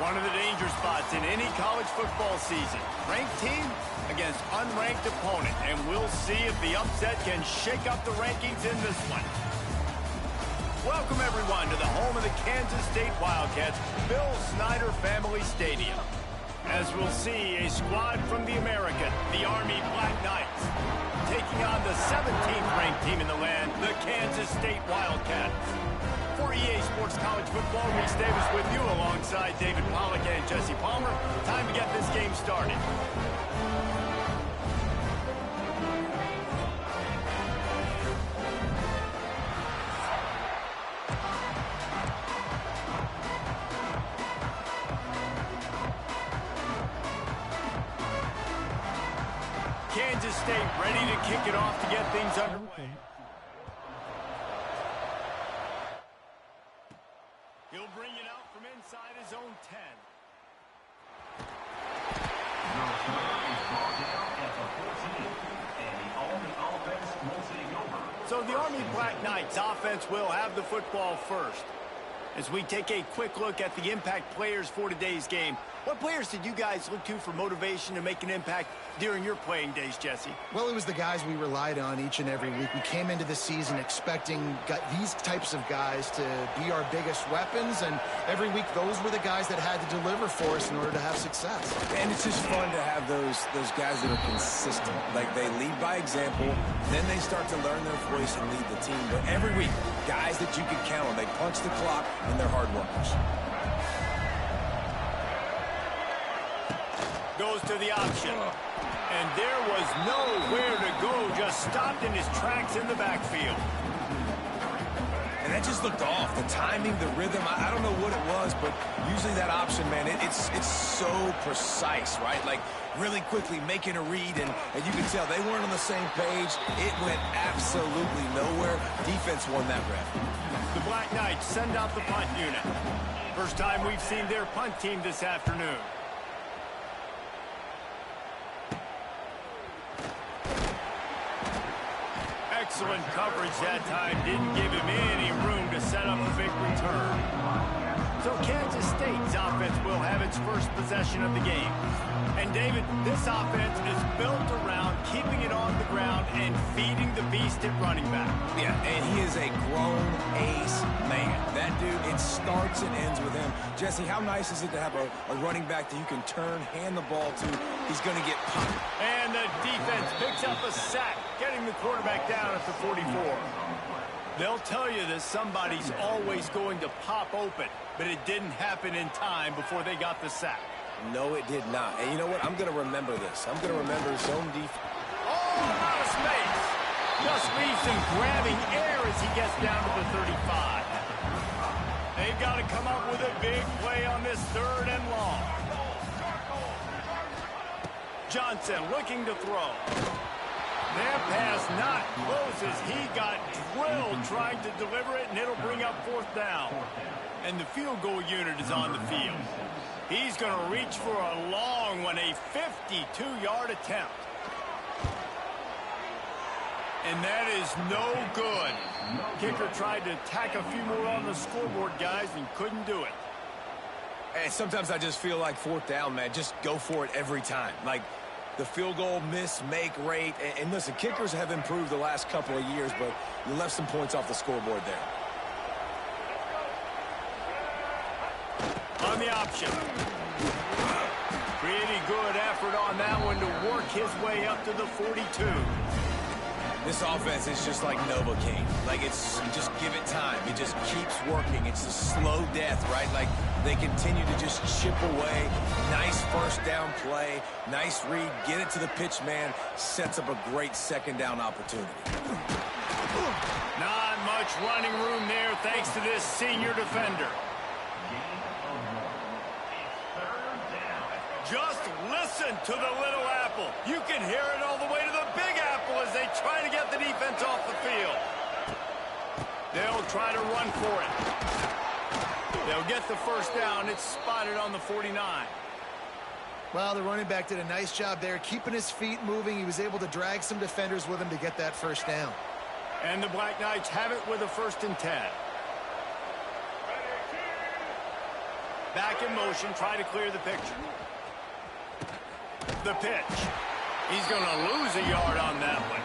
One of the danger spots in any college football season. Ranked team against unranked opponent. And we'll see if the upset can shake up the rankings in this one. Welcome, everyone, to the home of the Kansas State Wildcats, Bill Snyder Family Stadium. As we'll see, a squad from the American, the Army Black Knights, taking on the 17th ranked team in the land, the Kansas State Wildcats. For EA Sports College Football, Reese Davis with you alongside David Pollack and Jesse Palmer. Time to get this game started. Kansas State ready to kick it off to get things underway. He'll bring it out from inside his own 10. So the Army Black Knights offense will have the football first. As we take a quick look at the impact players for today's game, what players did you guys look to for motivation to make an impact during your playing days, Jesse? Well, it was the guys we relied on each and every week. We came into the season expecting these types of guys to be our biggest weapons, and every week those were the guys that had to deliver for us in order to have success. And it's just fun to have those guys that are consistent. Like, they lead by example, then they start to learn their voice and lead the team. But every week, guys that you can count on, they punch the clock, and they're hard workers. Goes to the option. And there was nowhere to go, just stopped in his tracks in the backfield. And that just looked off. The timing, the rhythm, I don't know what it was, but usually that option, man, it's so precise, right? Like, really quickly making a read, and you can tell they weren't on the same page. It went absolutely nowhere. Defense won that rep. The Black Knights send out the punt unit. First time we've seen their punt team this afternoon. Excellent coverage that time. Didn't give him any room to set up a big return. So Kansas State's offense will have its first possession of the game. And David, this offense is built around keeping it on the ground and feeding the beast at running back. Yeah, and he is a grown ace man. That dude, it starts and ends with him. Jesse, how nice is it to have a running back that you can turn, hand the ball to? He's going to get popped. And the defense picks up a sack, getting the quarterback down at the 44. They'll tell you that somebody's always going to pop open, but it didn't happen in time before they got the sack. No, it did not. And you know what? I'm going to remember this. I'm going to remember zone defense. Oh, out of space. Just leaves him grabbing air as he gets down to the 35. They've got to come up with a big play on this 3rd and long. Johnson looking to throw. Their pass not close as he got drilled trying to deliver it, and it'll bring up 4th down. And the field goal unit is on the field. He's going to reach for a long one, a 52-yard attempt. And that is no good. Kicker tried to tack a few more on the scoreboard, guys, and couldn't do it. And sometimes I just feel like 4th down, man. Just go for it every time. Like, the field goal miss-make rate. And listen, kickers have improved the last couple of years, but you left some points off the scoreboard there. On the option. Pretty good effort on that one to work his way up to the 42. This offense is just like Novocaine. Like, it's just give it time. It just keeps working. It's a slow death, right? Like, they continue to just chip away. Nice first down play. Nice read. Get it to the pitch man. Sets up a great 2nd down opportunity. Not much running room there thanks to this senior defender. Just listen to the little apple. You can hear it all the way to the big apple as they try to get the defense off the field. They'll try to run for it. They'll get the first down. It's spotted on the 49. Well, the running back did a nice job there, keeping his feet moving. He was able to drag some defenders with him to get that first down. And the Black Knights have it with a 1st and 10. Back in motion, try to clear the picture. The pitch. He's going to lose a yard on that one.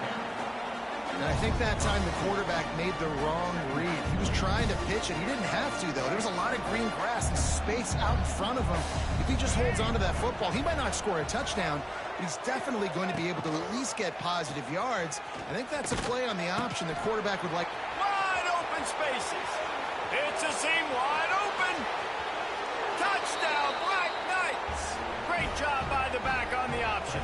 And I think that time the quarterback made the wrong read. He was trying to pitch it. He didn't have to, though. There was a lot of green grass and space out in front of him. If he just holds on to that football, he might not score a touchdown, but he's definitely going to be able to at least get positive yards. I think that's a play on the option the quarterback would like. Wide open spaces. It's a seam wide open. Touchdown, Black Knights. Great job by the back on the option.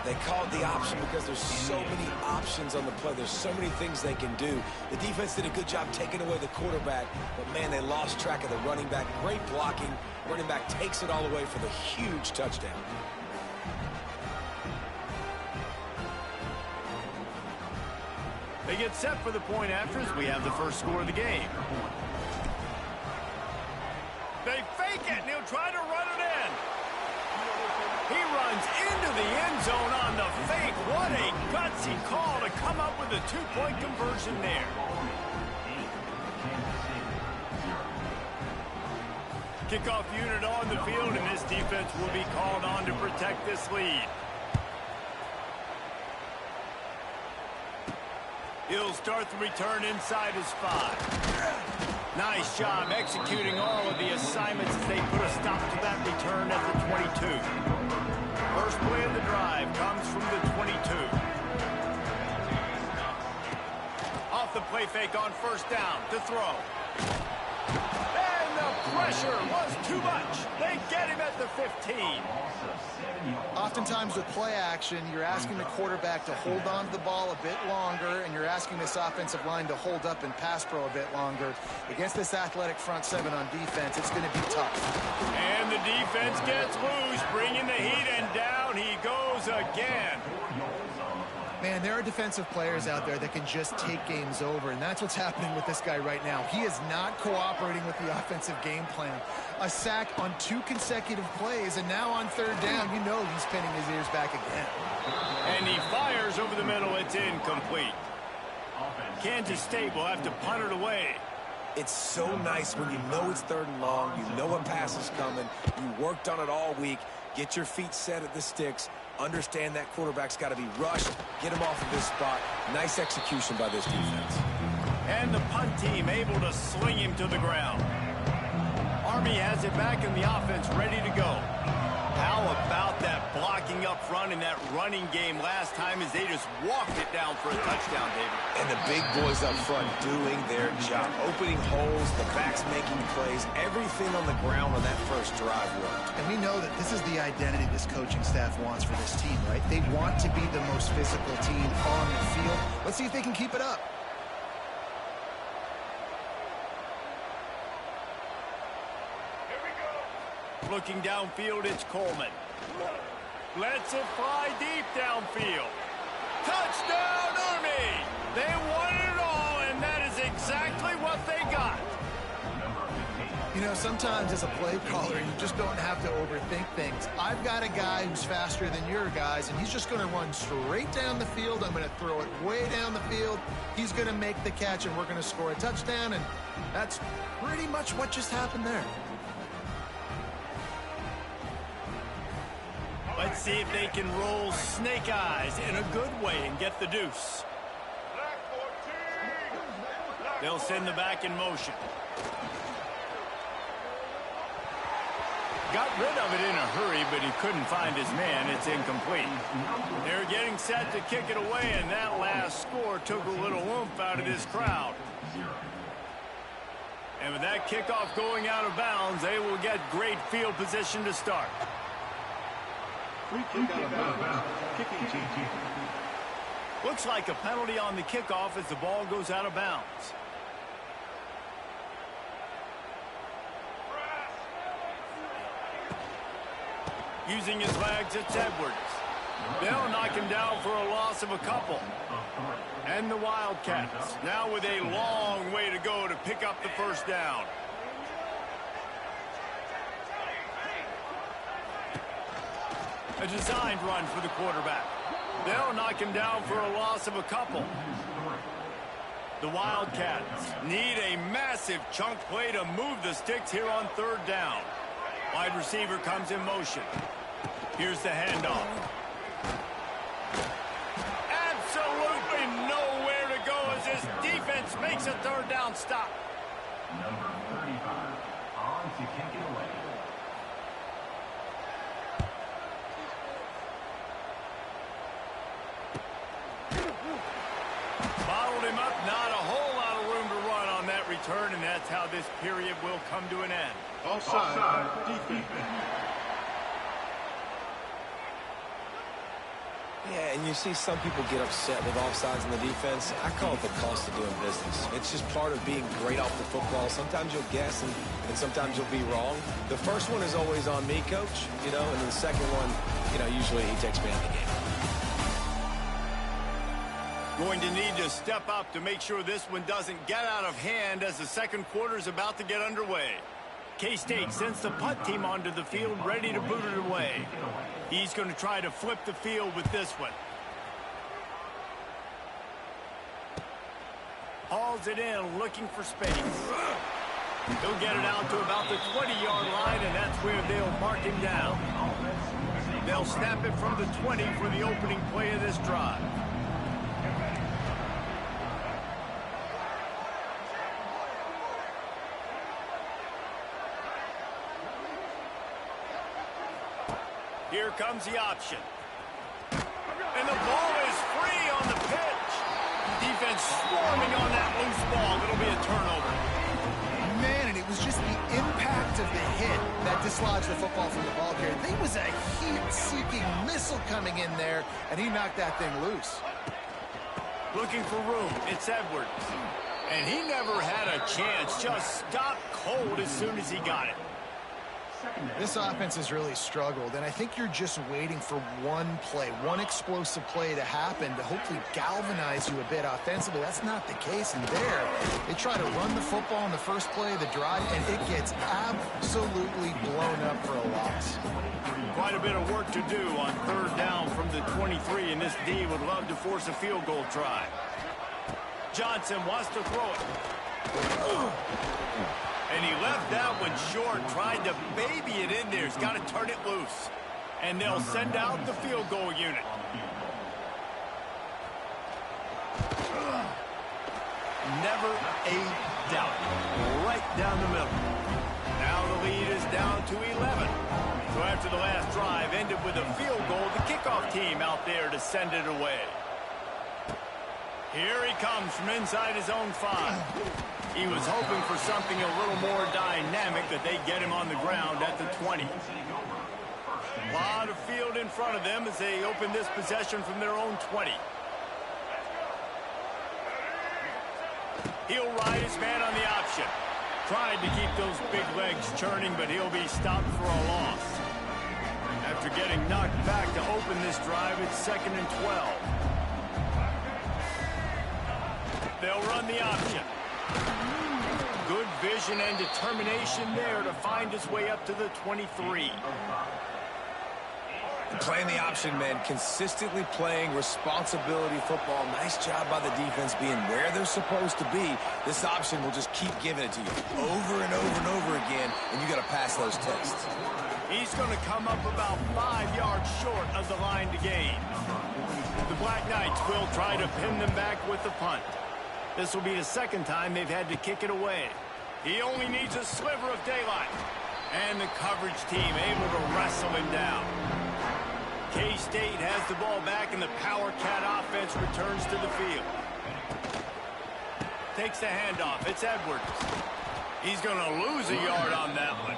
They called the option because there's so many options on the play. There's so many things they can do. The defense did a good job taking away the quarterback, but, man, they lost track of the running back. Great blocking. Running back takes it all away for the huge touchdown. They get set for the point after as we have the first score of the game. They fake it, and he'll try to run it in. He runs into the end zone on the fake. What a gutsy call to come up with a two-point conversion there. Kickoff unit on the field, and this defense will be called on to protect this lead. He'll start the return inside his 5. Nice job executing all of the assignments as they put a stop to that return at the 22. First play of the drive comes from the 22. Off the play fake on first down to throw. And the pressure was too much. They get him at the 15. Oftentimes with play action, you're asking the quarterback to hold on to the ball a bit longer, and you're asking this offensive line to hold up and pass pro a bit longer. Against this athletic front seven on defense, it's going to be tough. And the defense gets loose, bringing the heat, and down he goes again. Man, there are defensive players out there that can just take games over, and that's what's happening with this guy right now. He is not cooperating with the offensive game plan. A sack on 2 consecutive plays, and now on third down, you know he's pinning his ears back again. And he fires over the middle. It's incomplete. Kansas State will have to punt it away. It's so nice when you know it's third and long, you know a pass is coming, you worked on it all week, get your feet set at the sticks, understand that quarterback's got to be rushed, get him off of this spot. Nice execution by this defense. And the punt team able to sling him to the ground. Army has it back in the offense, ready to go. How about that blocking up front in that running game last time as they just walked it down for a touchdown, David? And the big boys up front doing their job. Opening holes, the backs making plays, everything on the ground on that first drive worked. And we know that this is the identity this coaching staff wants for this team, right? They want to be the most physical team on the field. Let's see if they can keep it up. Looking downfield, it's Coleman. Lets it fly deep downfield. Touchdown, Army! They wanted it all, and that is exactly what they got. You know, sometimes as a play caller, you just don't have to overthink things. I've got a guy who's faster than your guys, and he's just going to run straight down the field. I'm going to throw it way down the field. He's going to make the catch, and we're going to score a touchdown, and that's pretty much what just happened there. Let's see if they can roll snake eyes in a good way and get the deuce. They'll send the back in motion. Got rid of it in a hurry, but he couldn't find his man. It's incomplete. They're getting set to kick it away, and that last score took a little oomph out of this crowd. And with that kickoff going out of bounds, they will get great field position to start. Free kick out of bounds. Kicking team. Looks like a penalty on the kickoff as the ball goes out of bounds. Using his legs, it's Edwards. They'll knock him down for a loss of a couple. And the Wildcats now with a long way to go to pick up the first down. A designed run for the quarterback. They'll knock him down for a loss of a couple. The Wildcats need a massive chunk play to move the sticks here on third down. Wide receiver comes in motion. Here's the handoff. Absolutely nowhere to go as this defense makes a third down stop. Number 35 on to kick it away. Bottled him up, not a whole lot of room to run on that return, and that's how this period will come to an end. Offside, defense. Yeah, and you see some people get upset with offsides in the defense. I call it the cost of doing business. It's just part of being great off the football. Sometimes you'll guess, and sometimes you'll be wrong. The first one is always on me, Coach, and then the second one, usually he takes me out of the game. Going to need to step up to make sure this one doesn't get out of hand as the second quarter is about to get underway. K-State sends the punt team onto the field, ready to boot it away. He's going to try to flip the field with this one. Hauls it in, looking for space. He'll get it out to about the 20-yard line, and that's where they'll mark him down. They'll snap it from the 20 for the opening play of this drive. Here comes the option. And the ball is free on the pitch. Defense swarming on that loose ball. It'll be a turnover. Man, and it was just the impact of the hit that dislodged the football from the ball carrier. There was a heat-seeking missile coming in there, and he knocked that thing loose. Looking for room. It's Edwards. And he never had a chance. Just stopped cold as soon as he got it. This offense has really struggled, and I think you're just waiting for one play, one explosive play to happen to hopefully galvanize you a bit offensively. That's not the case, and there, they try to run the football in the first play of the drive, and it gets absolutely blown up for a loss. Quite a bit of work to do on third down from the 23, and this D would love to force a field goal try. Johnson wants to throw it. And he left that one short, tried to baby it in there. He's got to turn it loose. And they'll send out the field goal unit. Never a doubt. Right down the middle. Now the lead is down to 11. So after the last drive ended with a field goal, the kickoff team out there to send it away. Here he comes from inside his own 5. He was hoping for something a little more dynamic, that they get him on the ground at the 20. A lot of field in front of them as they open this possession from their own 20. He'll ride his man on the option. Tried to keep those big legs churning, but he'll be stopped for a loss. After getting knocked back to open this drive, it's 2nd and 12. They'll run the option. Good vision and determination there to find his way up to the 23. Playing the option, man. Consistently playing responsibility football. Nice job by the defense being where they're supposed to be. This option will just keep giving it to you over and over and over again, and you got to pass those tests. He's going to come up about 5 yards short of the line to gain. The Black Knights will try to pin them back with the punt. This will be the second time they've had to kick it away. He only needs a sliver of daylight. And the coverage team able to wrestle him down. K-State has the ball back, and the Power Cat offense returns to the field. Takes the handoff. It's Edwards. He's going to lose a yard on that one.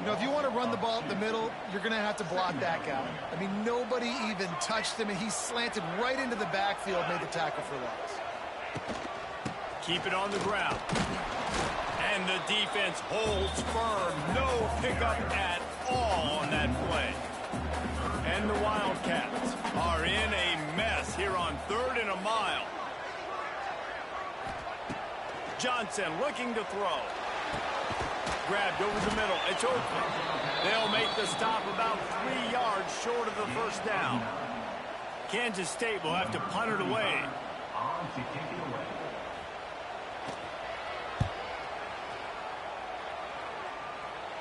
You know, if you want to run the ball up the middle, you're going to have to block that guy. I mean, nobody even touched him, and he slanted right into the backfield, made the tackle for loss. Keep it on the ground. And the defense holds firm. No pickup at all on that play. And the Wildcats are in a mess here on 3rd and a mile. Johnson looking to throw. Grabbed over the middle. It's open. They'll make the stop about 3 yards short of the first down. Kansas State will have to punt it away. On to kick it away.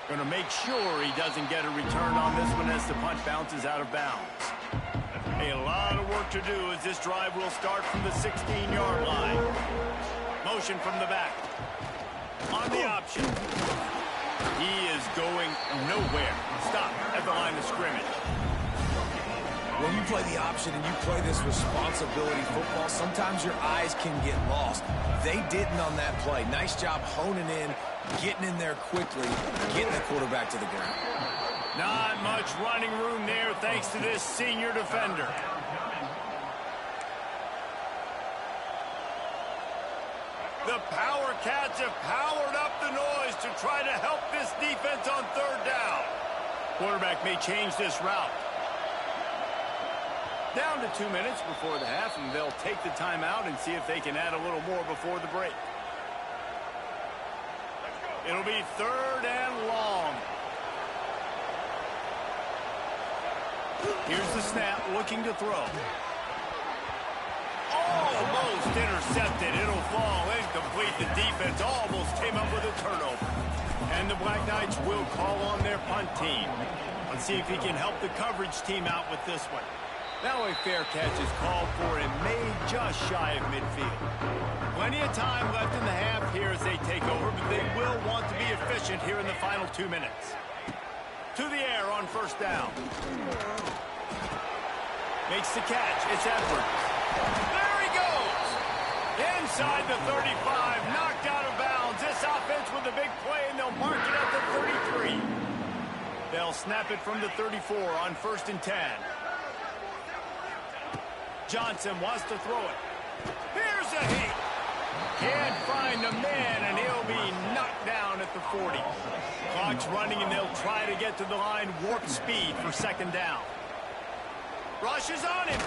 Going to make sure he doesn't get a return on this one as the punt bounces out of bounds. A lot of work to do as this drive will start from the 16-yard line. Motion from the back. On the option. He is going nowhere. Stop at the line of scrimmage. When you play the option and you play this responsibility football, sometimes your eyes can get lost. They didn't on that play. Nice job honing in, getting in there quickly, getting the quarterback to the ground. Not much running room there thanks to this senior defender. The Power Cats have powered up the noise to try to help this defense on third down. Quarterback may change this route. Down to 2 minutes before the half, and they'll take the timeout and see if they can add a little more before the break. It'll be third and long. Here's the snap, looking to throw. Almost intercepted. It'll fall incomplete. The defense almost came up with a turnover. And the Black Knights will call on their punt team. Let's see if he can help the coverage team out with this one. Now a fair catch is called for and made just shy of midfield. Plenty of time left in the half here as they take over, but they will want to be efficient here in the final 2 minutes. To the air on first down. Makes the catch. It's Edwards. There he goes. Inside the 35, knocked out of bounds. This offense with a big play, and they'll mark it at the 33. They'll snap it from the 34 on first and 10. Johnson wants to throw it. Here's a heat. Can't find the man, and he'll be knocked down at the 40. Clock's running, and they'll try to get to the line warp speed for second down. Rushes on him.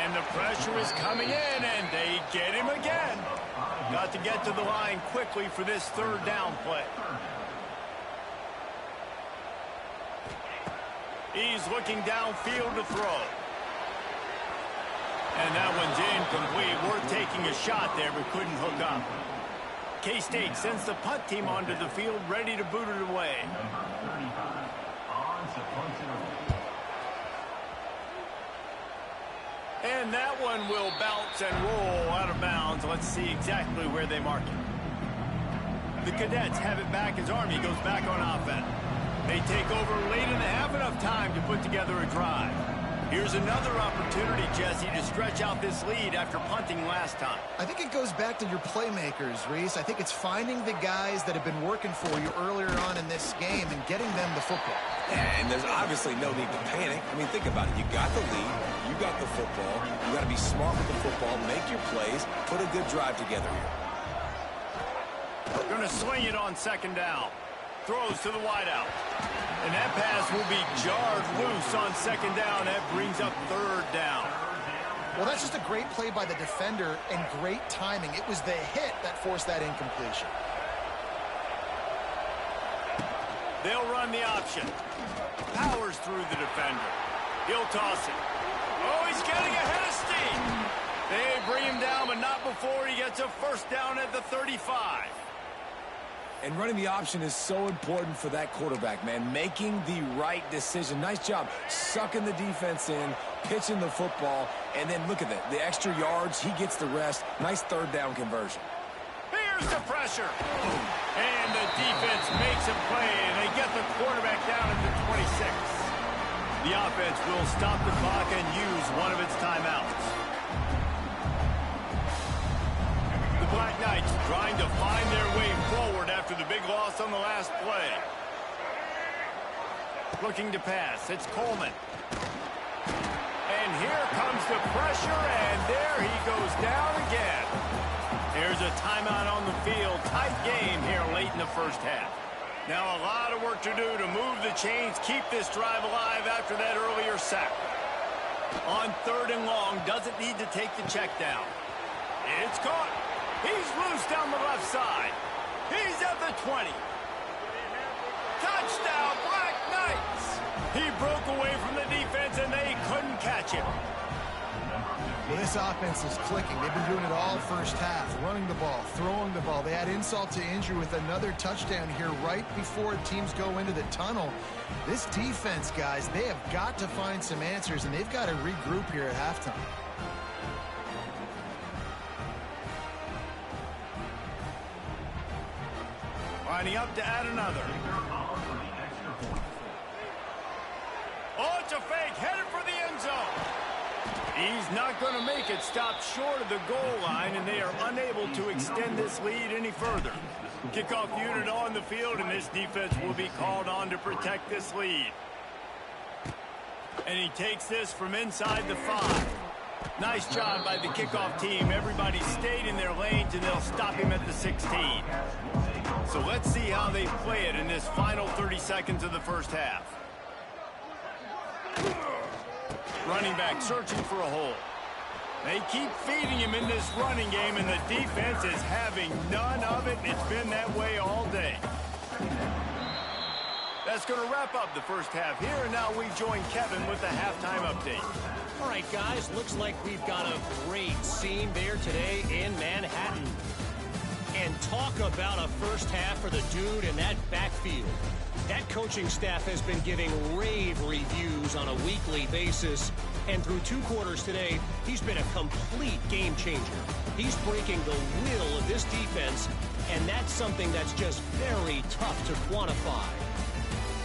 And the pressure is coming in, and they get him again. Got to get to the line quickly for this third down play. He's looking downfield to throw. And that one's incomplete. Worth taking a shot there, but couldn't hook up. K-State sends the punt team onto the field, ready to boot it away. Number 35. On to punt it away. And that one will bounce and roll out of bounds. Let's see exactly where they mark it. The Cadets have it back as Army goes back on offense. They take over late in the half, enough time to put together a drive. Here's another opportunity, Jesse, to stretch out this lead after punting last time. I think it goes back to your playmakers, Reese. I think it's finding the guys that have been working for you earlier on in this game and getting them the football. And there's obviously no need to panic. I mean, think about it. You got the lead. You got the football. You got to be smart with the football. Make your plays. Put a good drive together here. Going to swing it on second down. Throws to the wideout. And that pass will be jarred loose on second down. That brings up third down. Well, that's just a great play by the defender and great timing. It was the hit that forced that incompletion. They'll run the option. Powers through the defender. He'll toss it. Oh, he's getting ahead of steam. They bring him down, but not before he gets a first down at the 35. And running the option is so important for that quarterback, man. Making the right decision. Nice job sucking the defense in, pitching the football, and then look at that. The extra yards, he gets the rest. Nice third down conversion. Here's the pressure. And the defense makes a play, and they get the quarterback down at the 26. The offense will stop the clock and use one of its timeouts. The Black Knights trying to find their way forward after the big loss on the last play. Looking to pass. It's Coleman. And here comes the pressure, and there he goes down again. There's a timeout on the field. Tight game here late in the first half. Now a lot of work to do to move the chains, keep this drive alive after that earlier sack. On third and long, doesn't need to take the check down. It's caught. He's loose down the left side. He's at the 20. Touchdown, Black Knights. He broke away from the defense, and they couldn't catch him. Well, this offense is clicking. They've been doing it all first half, running the ball, throwing the ball. They add insult to injury with another touchdown here right before teams go into the tunnel. This defense, guys, they have got to find some answers, and they've got to regroup here at halftime. Lining up to add another. Oh, it's a fake, headed for the end zone. He's not going to make it. Stopped short of the goal line, and they are unable to extend this lead any further. Kickoff unit on the field, and this defense will be called on to protect this lead. And he takes this from inside the 5. Nice job by the kickoff team. Everybody stayed in their lanes, and they'll stop him at the 16. So let's see how they play it in this final 30 seconds of the first half. Running back searching for a hole. They keep feeding him in this running game, and the defense is having none of it, and it's been that way all day. That's going to wrap up the first half here, and now we join Kevin with the halftime update. All right, guys, looks like we've got a great scene there today in Manhattan. And talk about a first half for the dude in that backfield. That coaching staff has been giving rave reviews on a weekly basis. And through 2 quarters today, he's been a complete game changer. He's breaking the will of this defense, and that's something that's just very tough to quantify.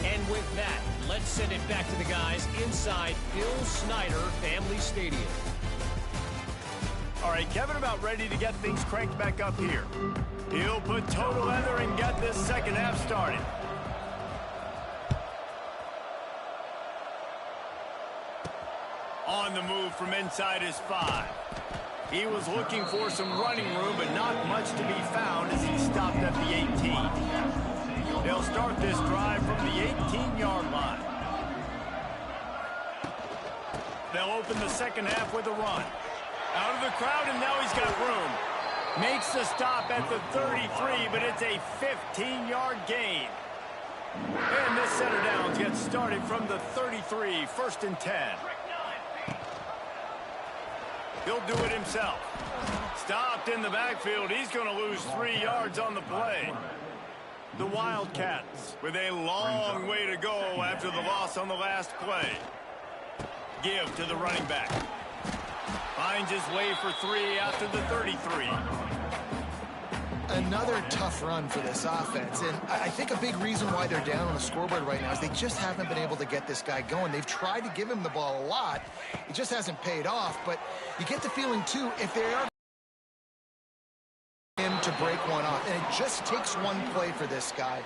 And with that, let's send it back to the guys inside Bill Snyder Family Stadium. All right, Kevin about ready to get things cranked back up here. He'll put total leather and get this second half started. On the move from inside his 5. He was looking for some running room, but not much to be found as he stopped at the 18. They'll start this drive from the 18-yard line. They'll open the second half with a run. Out of the crowd, and now he's got room. Makes the stop at the 33, but it's a 15-yard gain. And this center downs gets started from the 33, 1st and 10. He'll do it himself. Stopped in the backfield. He's going to lose 3 yards on the play. The Wildcats with a long way to go after the loss on the last play. Give to the running back. Finds his way for 3 after the 33. Another tough run for this offense, and I think a big reason why they're down on the scoreboard right now is they just haven't been able to get this guy going. They've tried to give him the ball a lot. It just hasn't paid off, but you get the feeling, too, if they are him to break one off, and it just takes one play for this guy.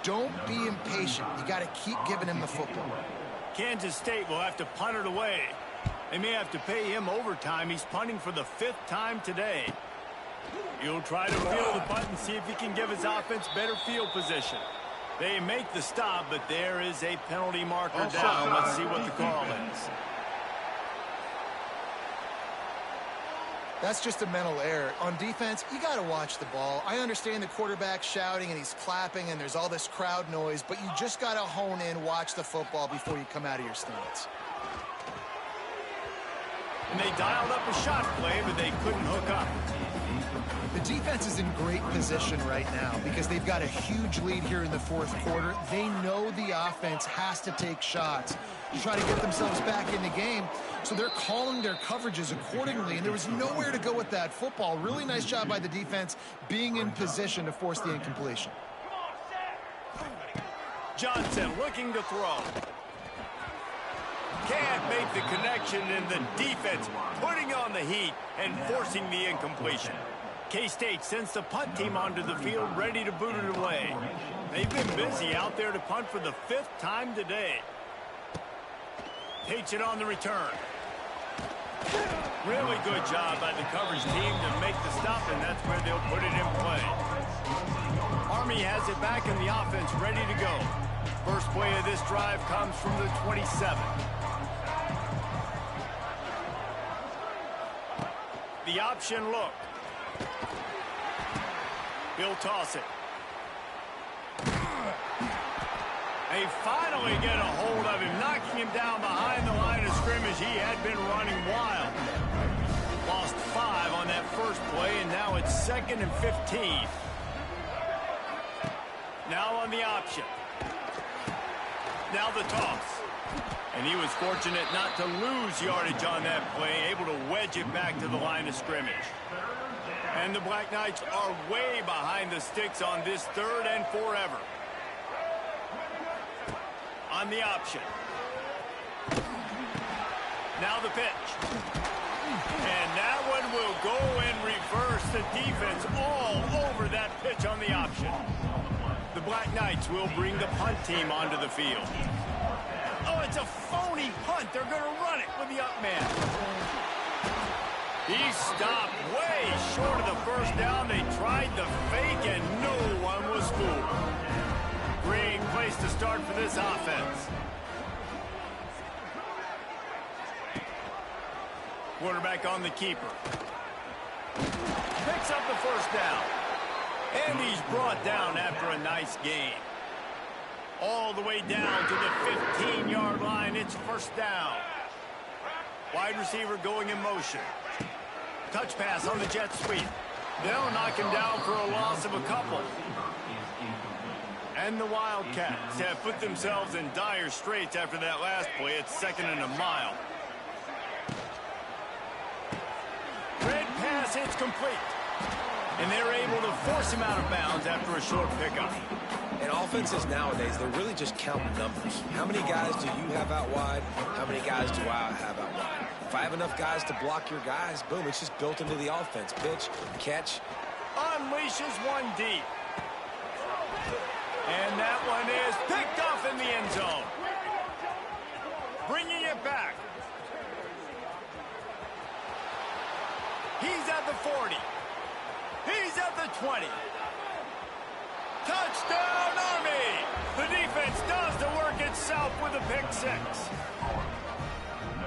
Don't be impatient. You got to keep giving him the football. Kansas State will have to punt it away. They may have to pay him overtime. He's punting for the 5th time today. He'll try to field the punt and see if he can give his offense better field position. They make the stop, but there is a penalty marker down. Let's see what the call is. That's just a mental error. On defense, you got to watch the ball. I understand the quarterback shouting and he's clapping and there's all this crowd noise, but you just got to hone in, watch the football before you come out of your stance. And they dialed up a shot play, but they couldn't hook up. The defense is in great position right now because they've got a huge lead here in the 4th quarter. They know the offense has to take shots to try to get themselves back in the game, so they're calling their coverages accordingly, and there was nowhere to go with that football. Really nice job by the defense being in position to force the incompletion. Johnson looking to throw. Can't make the connection, and the defense putting on the heat and forcing the incompletion. K-State sends the punt team onto the field ready to boot it away. They've been busy out there to punt for the 5th time today. Takes it on the return. Really good job by the coverage team to make the stop, and that's where they'll put it in play. Army has it back in the offense ready to go. First play of this drive comes from the 27. The option look. He'll toss it. They finally get a hold of him, knocking him down behind the line of scrimmage. He had been running wild. first play, and now it's 2nd and 15. Now on the option. Now the toss. And he was fortunate not to lose yardage on that play, able to wedge it back to the line of scrimmage. And the Black Knights are way behind the sticks on this 3rd and forever. On the option. Now the pitch. And that one will go in reverse. The defense all over that pitch on the option. The Black Knights will bring the punt team onto the field. Oh, it's a phony punt. They're going to run it with the up man. He stopped way short of the first down. They tried the fake, and no one was fooled. Great place to start for this offense. Quarterback on the keeper. Picks up the first down. And he's brought down after a nice gain. All the way down to the 15-yard line. It's first down. Wide receiver going in motion. Touch pass on the jet sweep. They'll knock him down for a loss of a couple. And the Wildcats have put themselves in dire straits after that last play. It's 2nd and a mile. Red pass hits complete. And they're able to force him out of bounds after a short pickup. And offenses nowadays, they're really just counting numbers. How many guys do you have out wide? How many guys do I have out wide? If I have enough guys to block your guys, boom, it's just built into the offense. Pitch, catch. Unleashes one deep. And that one is picked off in the end zone. Bringing it back. He's at the 40. He's at the 20. Touchdown, Army! The defense does the work itself with a pick 6.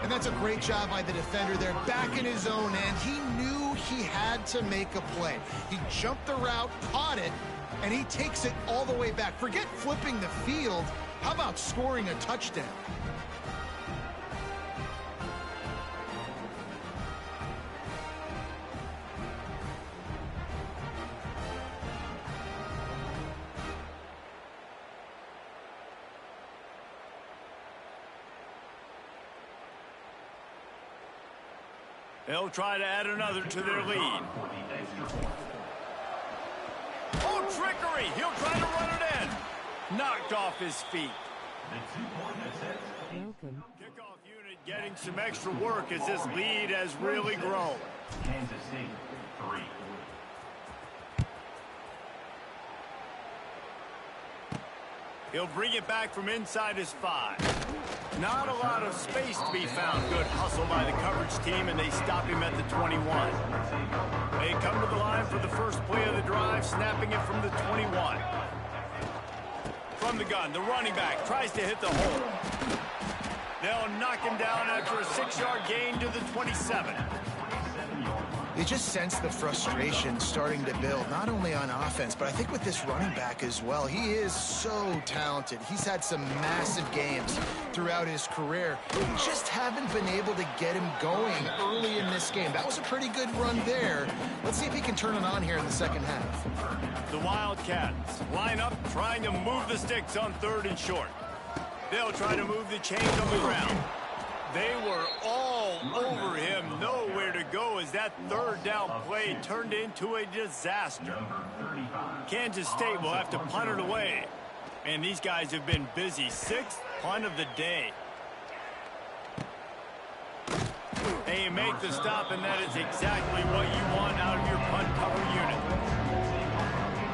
And that's a great job by the defender there, back in his own end. He knew he had to make a play. He jumped the route, caught it, and he takes it all the way back. Forget flipping the field. How about scoring a touchdown? They'll try to add another to their lead. Oh, trickery! He'll try to run it in. Knocked off his feet. Kickoff unit getting some extra work as this lead has really grown. Kansas State, 3. He'll bring it back from inside his 5. Not a lot of space to be found. Good hustle by the coverage team, and they stop him at the 21. They come to the line for the first play of the drive, snapping it from the 21. From the gun, the running back tries to hit the hole. They'll knock him down after a 6-yard gain to the 27. You just sense the frustration starting to build, not only on offense, but I think with this running back as well. He is so talented. He's had some massive games throughout his career. We just haven't been able to get him going early in this game. That was a pretty good run there. Let's see if he can turn it on here in the second half. The Wildcats line up, trying to move the sticks on 3rd and short. They'll try to move the chains on the ground. They were all over him, nowhere to go as that 3rd down play turned into a disaster. Kansas State will have to punt it away. And these guys have been busy. 6th punt of the day. They make the stop, and that is exactly what you want out of your punt cover unit.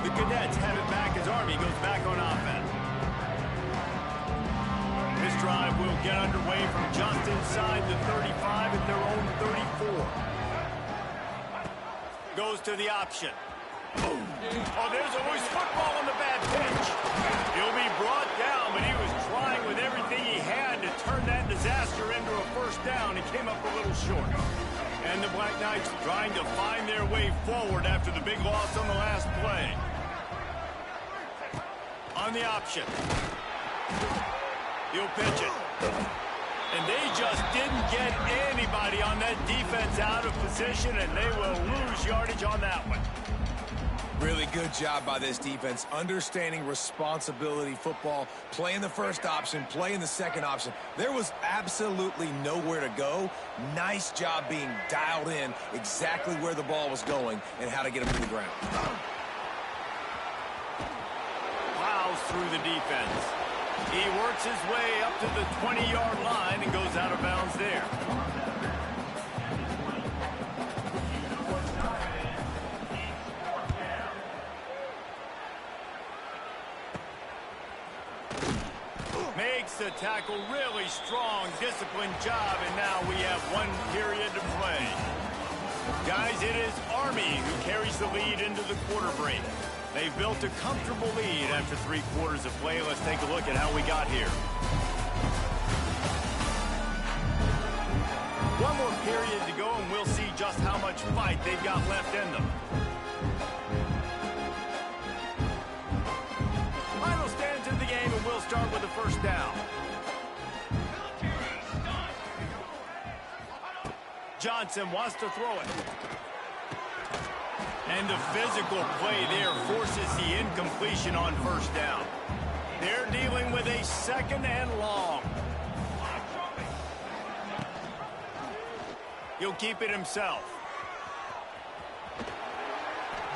The Cadets have it back as Army goes back on offense. This drive will get underway from just inside the 35 at their own 34. Goes to the option. Oh, there's always football on the bad pitch. He'll be brought down, but he was trying with everything he had to turn that disaster into a first down. He came up a little short. And the Black Knights trying to find their way forward after the big loss on the last play. On the option. He'll pitch it. And they just didn't get anybody on that defense out of position, and they will lose yardage on that one. Really good job by this defense, understanding responsibility football, playing the first option, playing the second option. There was absolutely nowhere to go. Nice job being dialed in exactly where the ball was going and how to get him to the ground. Plows through the defense. He works his way up to the 20-yard line and goes out of bounds there. Makes the tackle, really strong, disciplined job, and now we have 1 period to play. Guys, it is Army who carries the lead into the quarter break. They've built a comfortable lead after 3 quarters of play. Let's take a look at how we got here. 1 more period to go, and we'll see just how much fight they've got left in them. Final stands in the game, and we'll start with a first down. Johnson wants to throw it. And the physical play there forces the incompletion on first down. They're dealing with a 2nd and long. He'll keep it himself.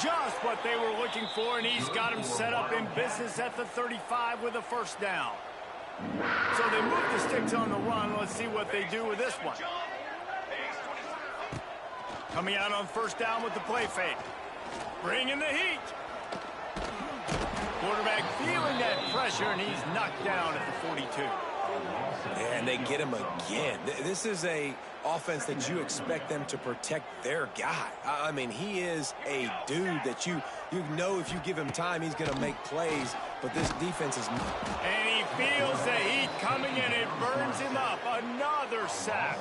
Just what they were looking for, and he's got him set up in business at the 35 with a first down. So they move the sticks on the run. Let's see what they do with this one. Coming out on first down with the play fake. Bringing the heat. Quarterback feeling that pressure, and he's knocked down at the 42. And they get him again. This is a offense that you expect them to protect their guy. I mean, he is a dude that you know if you give him time, he's going to make plays. But this defense is... And he feels the heat coming, and it burns him up. Another sack.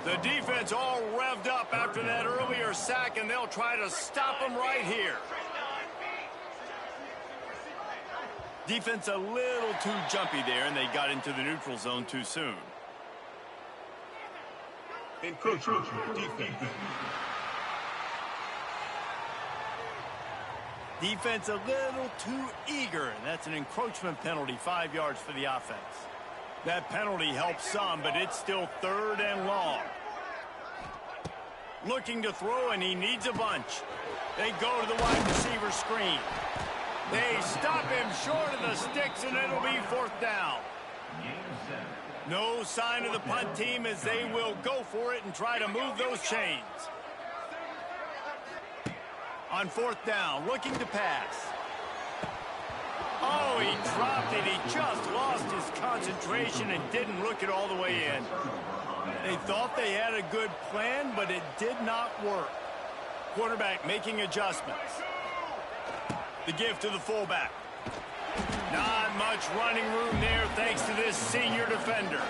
The defense all revved up after that earlier sack, and they'll try to stop him right here. Defense a little too jumpy there, and they got into the neutral zone too soon. Encroachment defense. Defense a little too eager, and that's an encroachment penalty, 5 yards for the offense. That penalty helps some, but it's still 3rd and long. Looking to throw, and he needs a bunch. They go to the wide receiver screen. They stop him short of the sticks, and it'll be 4th down. No sign of the punt team as they will go for it and try to move those chains. On 4th down, looking to pass. Oh, he dropped it. He just lost his concentration and didn't look it all the way in. They thought they had a good plan, but it did not work. Quarterback making adjustments. The give to the fullback. Not much running room there thanks to this senior defender.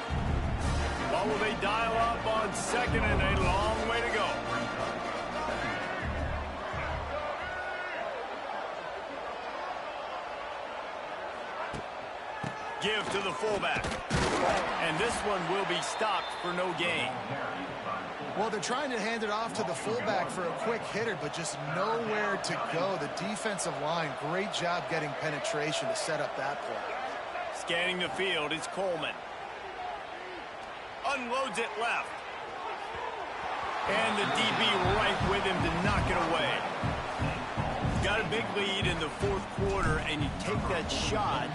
What will they dial up on 2nd and a long way to go? Give to the fullback. And this one will be stopped for no gain. Well, they're trying to hand it off to the fullback for a quick hitter, but just nowhere to go. The defensive line, great job getting penetration to set up that play. Scanning the field, it's Coleman. Unloads it left. And the DB right with him to knock it away. Got a big lead in the 4th quarter, and you take that shot,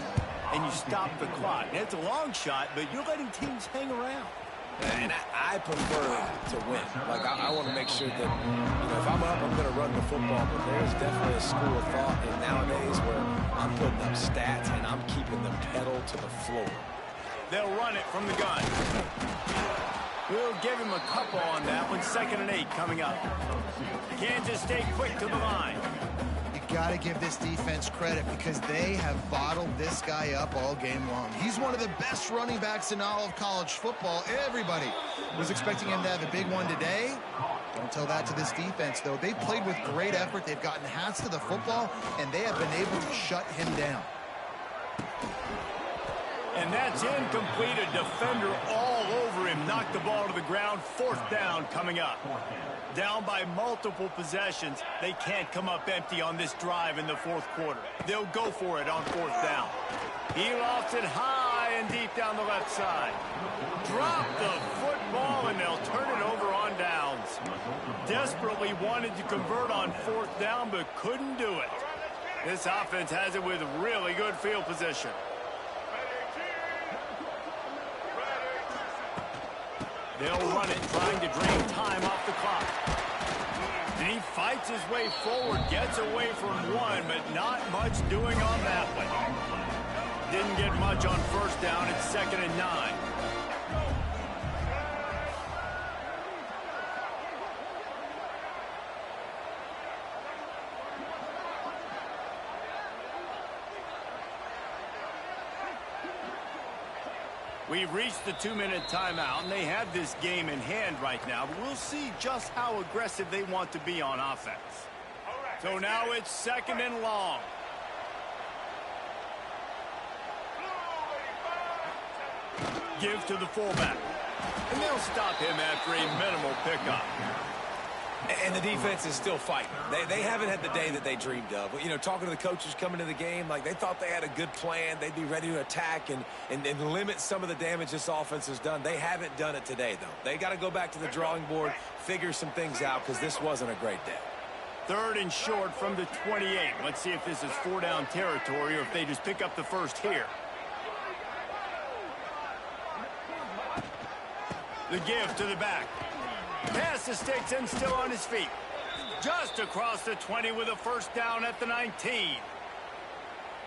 and you stop the clock. And it's a long shot, but you're letting teams hang around. And I prefer to win. Like, I want to make sure that, if I'm up, I'm going to run the football. But there's definitely a school of thought nowadays where I'm putting up stats and I'm keeping the pedal to the floor. They'll run it from the gun. We'll give him a couple on that one. 2nd and 8 coming up. Kansas State quick to the line. Got to give this defense credit because they have bottled this guy up all game long. He's one of the best running backs in all of college football. Everybody was expecting him to have a big one today. Don't tell that to this defense, though. They played with great effort. They've gotten hats to the football, and they have been able to shut him down. And that's incomplete. A defender all over him, knocked the ball to the ground. Fourth down coming up. Down by multiple possessions. They can't come up empty on this drive in the fourth quarter. They'll go for it on fourth down. He lofts it high and deep down the left side. Drop the football, and they'll turn it over on downs. Desperately wanted to convert on fourth down, but couldn't do it. This offense has it with really good field position. They'll run it, trying to drain time off the clock. And he fights his way forward, gets away from one, but not much doing on that one. Didn't get much on first down. It's 2nd and 9. We've reached the 2-minute timeout, and they have this game in hand right now. But we'll see just how aggressive they want to be on offense. So now it's 2nd and long. Give to the fullback. And they'll stop him after a minimal pickup. And the defense is still fighting. They haven't had the day that they dreamed of. You know, talking to the coaches coming to the game, like they thought they had a good plan. They'd be ready to attack and limit some of the damage this offense has done. They haven't done it today, though. They got to go back to the drawing board, figure some things out, because this wasn't a great day. 3rd and short from the 28. Let's see if this is 4-down territory or if they just pick up the first here. The give to the back. Pass the sticks and still on his feet. Just across the 20 with a first down at the 19.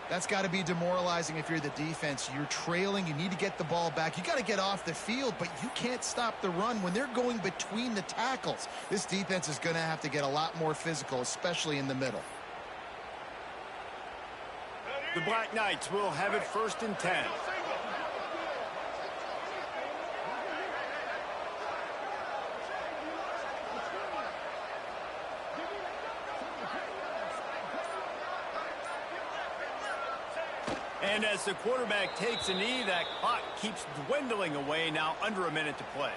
That's got to be demoralizing if you're the defense. You're trailing. You need to get the ball back. You got to get off the field, but you can't stop the run when they're going between the tackles. This defense is going to have to get a lot more physical, especially in the middle. The Black Knights will have it 1st and 10. And as the quarterback takes a knee, that clock keeps dwindling away, now under a minute to play.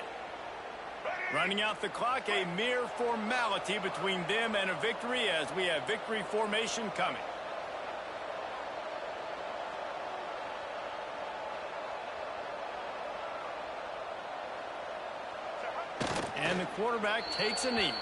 Running out the clock, a mere formality between them and a victory as we have victory formation coming. And the quarterback takes a knee.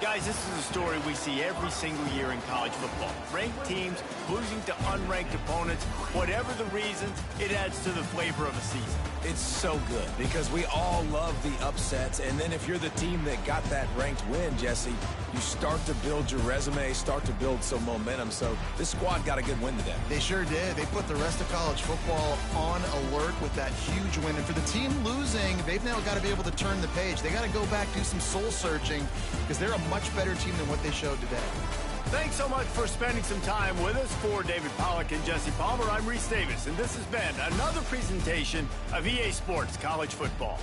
Guys, this is a story we see every single year in college football. Ranked teams losing to unranked opponents. Whatever the reasons, it adds to the flavor of a season. It's so good because we all love the upsets. And then if you're the team that got that ranked win, Jesse, you start to build your resume, start to build some momentum. So this squad got a good win today. They sure did. They put the rest of college football on alert with that huge win. And for the team losing, they've now got to be able to turn the page. They got to go back, do some soul searching, because they're a much better team than what they showed today. Thanks so much for spending some time with us. For David Pollack and Jesse Palmer, I'm Reese Davis, and this has been another presentation of EA Sports College Football.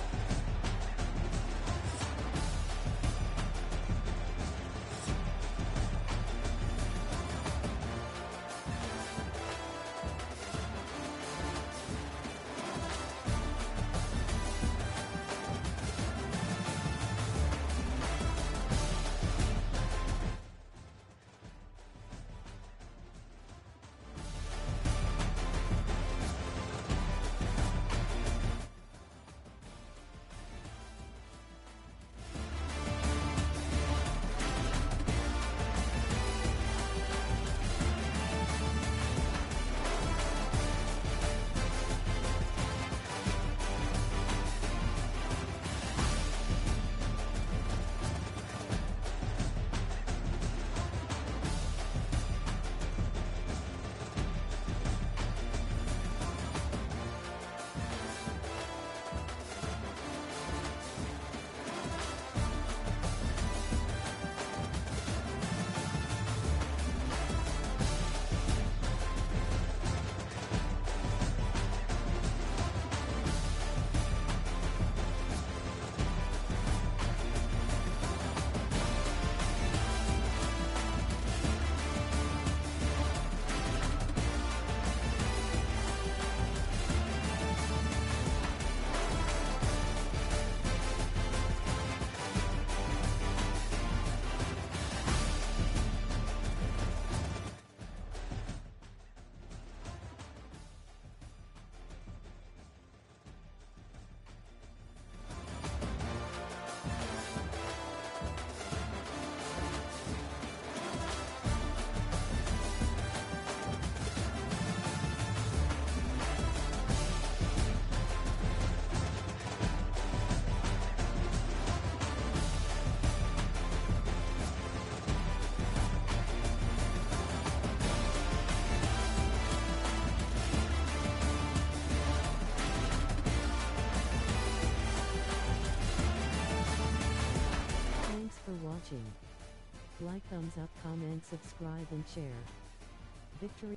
watching. Like, thumbs up, comment, subscribe, and share. Victory.